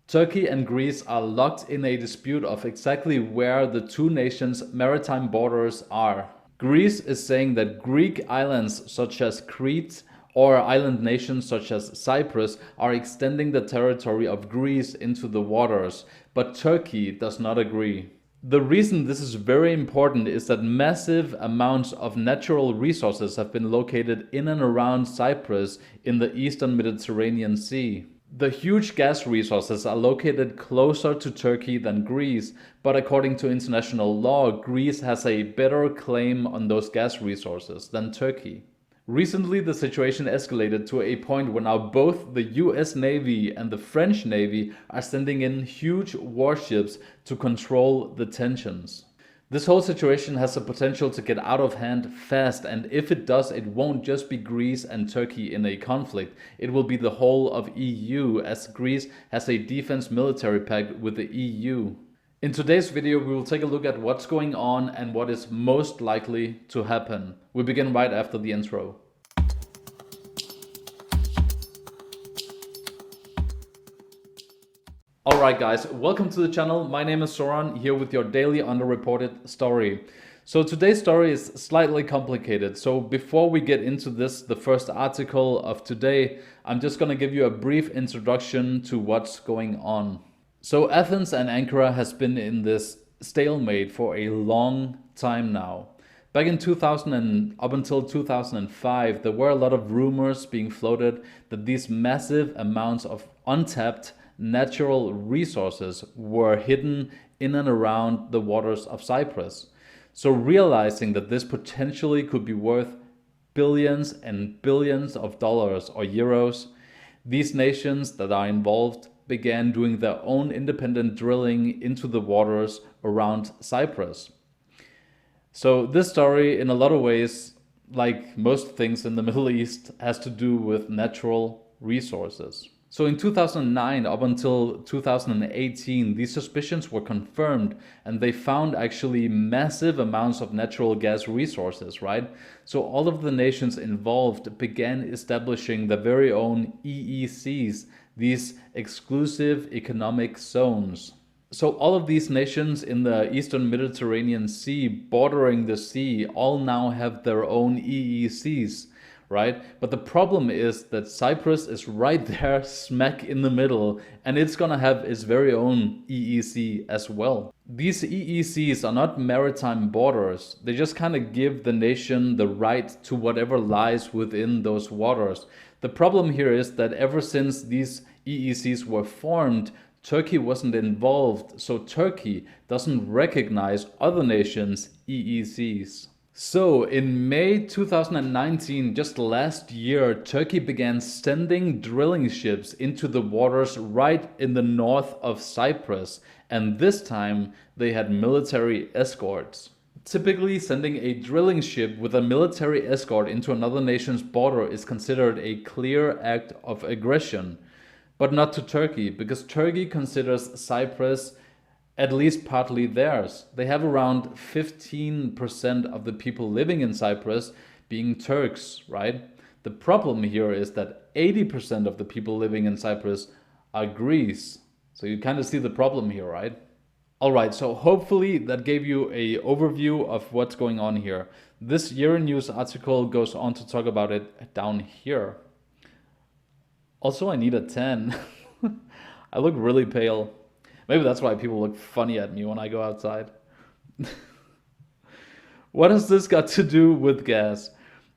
Turkey and Greece are locked in a dispute of exactly where the two nations' maritime borders are. Greece is saying that Greek islands such as Crete or island nations such as Cyprus are extending the territory of Greece into the waters, but Turkey does not agree. The reason this is very important is that massive amounts of natural resources have been located in and around Cyprus in the eastern Mediterranean Sea. The huge gas resources are located closer to Turkey than Greece, but according to international law, Greece has a better claim on those gas resources than Turkey. Recently, the situation escalated to a point where now both the US Navy and the French Navy are sending in huge warships to control the tensions. This whole situation has the potential to get out of hand fast, and if it does, it won't just be Greece and Turkey in a conflict. It will be the whole of EU, as Greece has a defense military pact with the EU. In today's video, we will take a look at what's going on and what is most likely to happen. We begin right after the intro. Alright guys, welcome to the channel. My name is Soran, here with your daily underreported story. So today's story is slightly complicated. So before we get into this, the first article of today, I'm just going to give you a brief introduction to what's going on. So Athens and Ankara has been in this stalemate for a long time now. Back in 2000 and up until 2005, there were a lot of rumors being floated that these massive amounts of untapped natural resources were hidden in and around the waters of Cyprus. So realizing that this potentially could be worth billions and billions of dollars or euros, these nations that are involved began doing their own independent drilling into the waters around Cyprus. So this story, in a lot of ways, like most things in the Middle East, has to do with natural resources. So in 2009 up until 2018, these suspicions were confirmed and they found actually massive amounts of natural gas resources, right? So all of the nations involved began establishing their very own EECs, these exclusive economic zones. So all of these nations in the eastern Mediterranean Sea bordering the sea all now have their own EECs. Right? But the problem is that Cyprus is right there smack in the middle, and it's gonna have its very own EEC as well. These EECs are not maritime borders. They just kind of give the nation the right to whatever lies within those waters. The problem here is that ever since these EECs were formed, Turkey wasn't involved, so Turkey doesn't recognize other nations' EECs. So in May 2019, just last year, Turkey began sending drilling ships into the waters right in the north of Cyprus, and this time they had military escorts. Typically, sending a drilling ship with a military escort into another nation's border is considered a clear act of aggression, but not to Turkey, because Turkey considers Cyprus at least partly theirs. They have around 15% of the people living in Cyprus being Turks, right? The problem here is that 80% of the people living in Cyprus are Greece. So you kind of see the problem here, right? All right, so hopefully that gave you an overview of what's going on here. This Euronews article goes on to talk about it down here. Also, I need a 10. I look really pale. Maybe that's why people look funny at me when I go outside. What has this got to do with gas?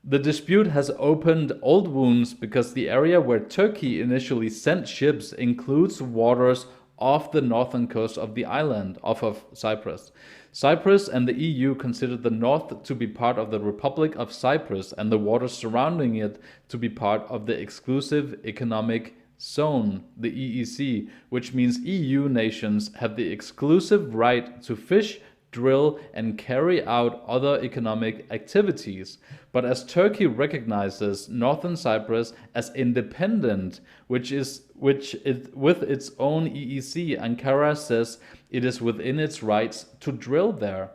The dispute has opened old wounds because the area where Turkey initially sent ships includes waters off the northern coast of the island, off of Cyprus. Cyprus and the EU consider the north to be part of the Republic of Cyprus and the waters surrounding it to be part of the exclusive economic zone, the EEC, which means EU nations have the exclusive right to fish, drill, and carry out other economic activities. But as Turkey recognizes northern Cyprus as independent, with its own EEC, Ankara says it is within its rights to drill there.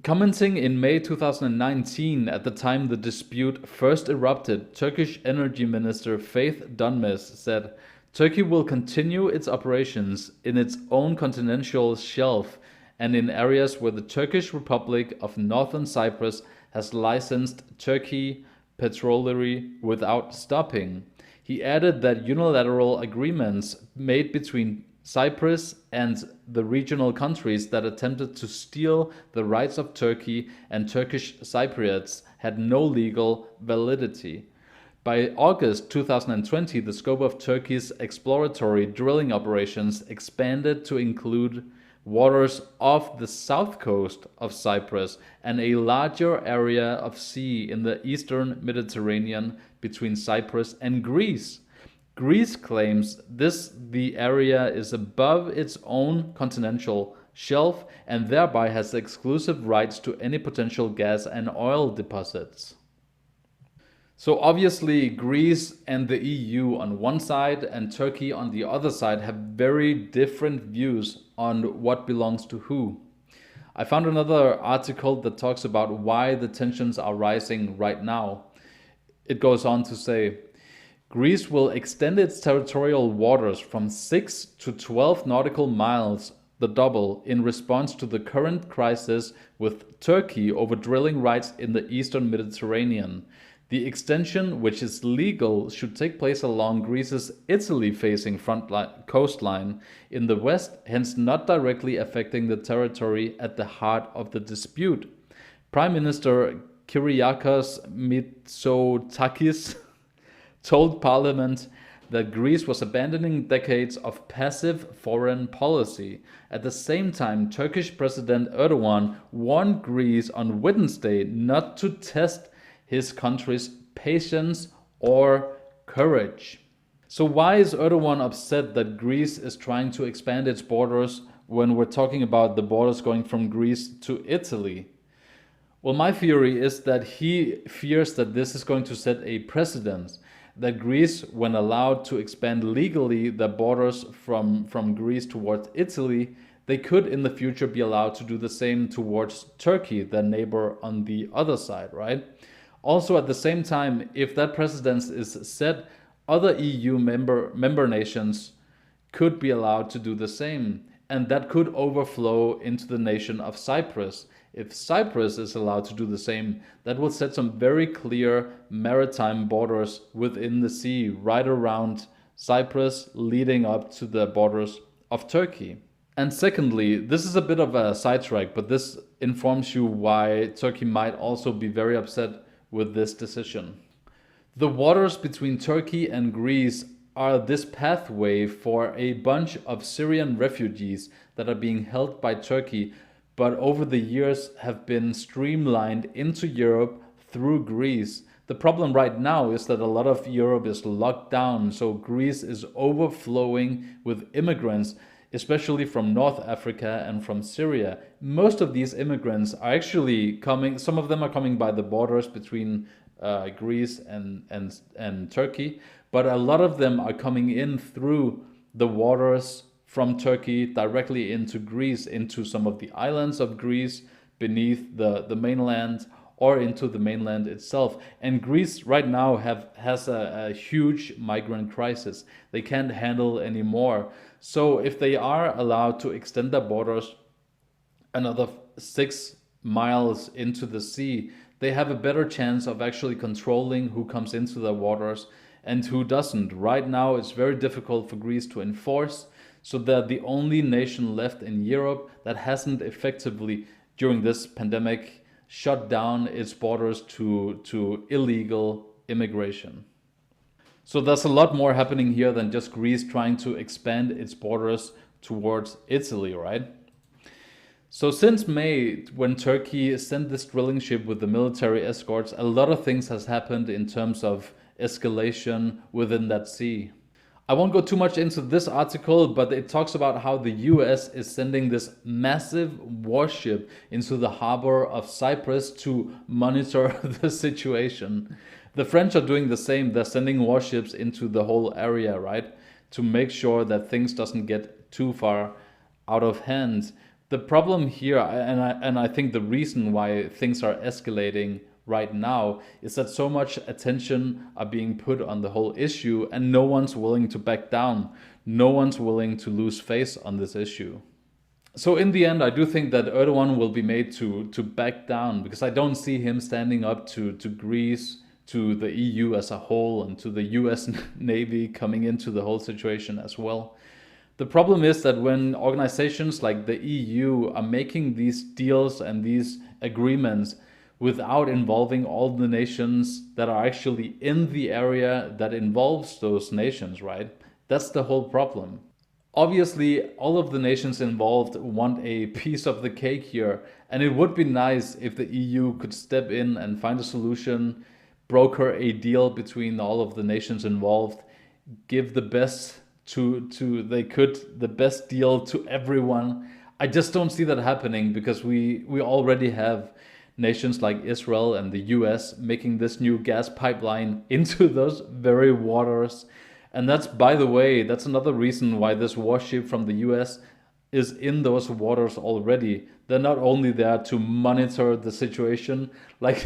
Commenting in May 2019, at the time the dispute first erupted, Turkish Energy Minister Faith Dunmez said, Turkey will continue its operations in its own continental shelf and in areas where the Turkish Republic of Northern Cyprus has licensed Turkey petrolery without stopping. He added that unilateral agreements made between Cyprus and the regional countries that attempted to steal the rights of Turkey and Turkish Cypriots had no legal validity. By August 2020, the scope of Turkey's exploratory drilling operations expanded to include waters off the south coast of Cyprus and a larger area of sea in the eastern Mediterranean between Cyprus and Greece. Greece claims the area is above its own continental shelf and thereby has exclusive rights to any potential gas and oil deposits. So obviously Greece and the EU on one side and Turkey on the other side have very different views on what belongs to who. I found another article that talks about why the tensions are rising right now. It goes on to say, Greece will extend its territorial waters from 6 to 12 nautical miles, the double, in response to the current crisis with Turkey over drilling rights in the eastern Mediterranean. The extension, which is legal, should take place along Greece's Italy-facing coastline in the west, hence not directly affecting the territory at the heart of the dispute. Prime Minister Kyriakos Mitsotakis told Parliament that Greece was abandoning decades of passive foreign policy. At the same time, Turkish President Erdogan warned Greece on Wednesday not to test his country's patience or courage. So why is Erdogan upset that Greece is trying to expand its borders when we're talking about the borders going from Greece to Italy? Well, my theory is that he fears that this is going to set a precedent, that Greece, when allowed to expand legally the borders from Greece towards Italy, they could in the future be allowed to do the same towards Turkey, their neighbor on the other side, right? Also, at the same time, if that precedent is set, other EU member nations could be allowed to do the same, and that could overflow into the nation of Cyprus. If Cyprus is allowed to do the same, that will set some very clear maritime borders within the sea, right around Cyprus, leading up to the borders of Turkey. And secondly, this is a bit of a sidetrack, but this informs you why Turkey might also be very upset with this decision. The waters between Turkey and Greece are this pathway for a bunch of Syrian refugees that are being held by Turkey, but over the years have been streamlined into Europe through Greece. The problem right now is that a lot of Europe is locked down, so Greece is overflowing with immigrants, especially from North Africa and from Syria. Most of these immigrants are actually coming, some of them are coming by the borders between Greece and Turkey, but a lot of them are coming in through the waters from Turkey directly into Greece, into some of the islands of Greece beneath the mainland, or into the mainland itself. And Greece right now has a huge migrant crisis. They can't handle anymore. So if they are allowed to extend their borders another 6 miles into the sea, they have a better chance of actually controlling who comes into their waters and who doesn't. Right now, it's very difficult for Greece to enforce, so they're the only nation left in Europe that hasn't effectively, during this pandemic, shut down its borders to illegal immigration. So there's a lot more happening here than just Greece trying to expand its borders towards Italy, right? So since May, when Turkey sent this drilling ship with the military escorts, a lot of things has happened in terms of escalation within that sea. I won't go too much into this article, but it talks about how the US is sending this massive warship into the harbor of Cyprus to monitor the situation. The French are doing the same. They're sending warships into the whole area, right? To make sure that things doesn't get too far out of hand. The problem here, and I think the reason why things are escalating right now is that so much attention are being put on the whole issue and no one's willing to back down. No one's willing to lose face on this issue. So in the end, I do think that Erdogan will be made to back down, because I don't see him standing up to Greece, to the EU as a whole, and to the US Navy coming into the whole situation as well. The problem is that when organizations like the EU are making these deals and these agreements without involving all the nations that are actually in the area that involves those nations, right? That's the whole problem. Obviously, all of the nations involved want a piece of the cake here, and it would be nice if the EU could step in and find a solution, broker a deal between all of the nations involved, give the best the best deal to everyone. I just don't see that happening, because we already have nations like Israel and the US making this new gas pipeline into those very waters. And that's, by the way, that's another reason why this warship from the US is in those waters already. They're not only there to monitor the situation, like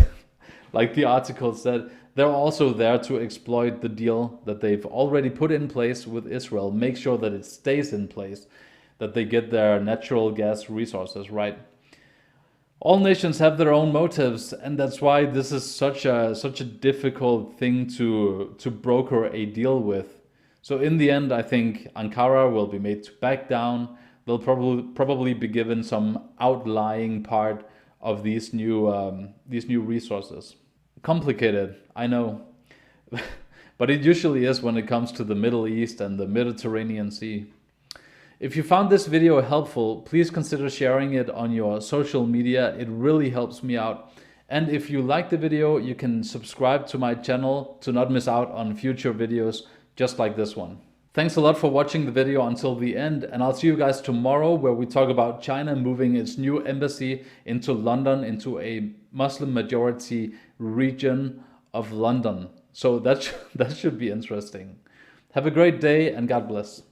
the article said, they're also there to exploit the deal that they've already put in place with Israel, make sure that it stays in place, that they get their natural gas resources, right? All nations have their own motives, and that's why this is such a difficult thing to broker a deal with. So in the end, I think Ankara will be made to back down. They'll probably be given some outlying part of these new resources. Complicated, I know, but it usually is when it comes to the Middle East and the Mediterranean Sea. If you found this video helpful, please consider sharing it on your social media. It really helps me out. And if you like the video, you can subscribe to my channel to not miss out on future videos just like this one. Thanks a lot for watching the video until the end, and I'll see you guys tomorrow, where we talk about China moving its new embassy into London, into a Muslim majority region of London. So that should be interesting. Have a great day and God bless.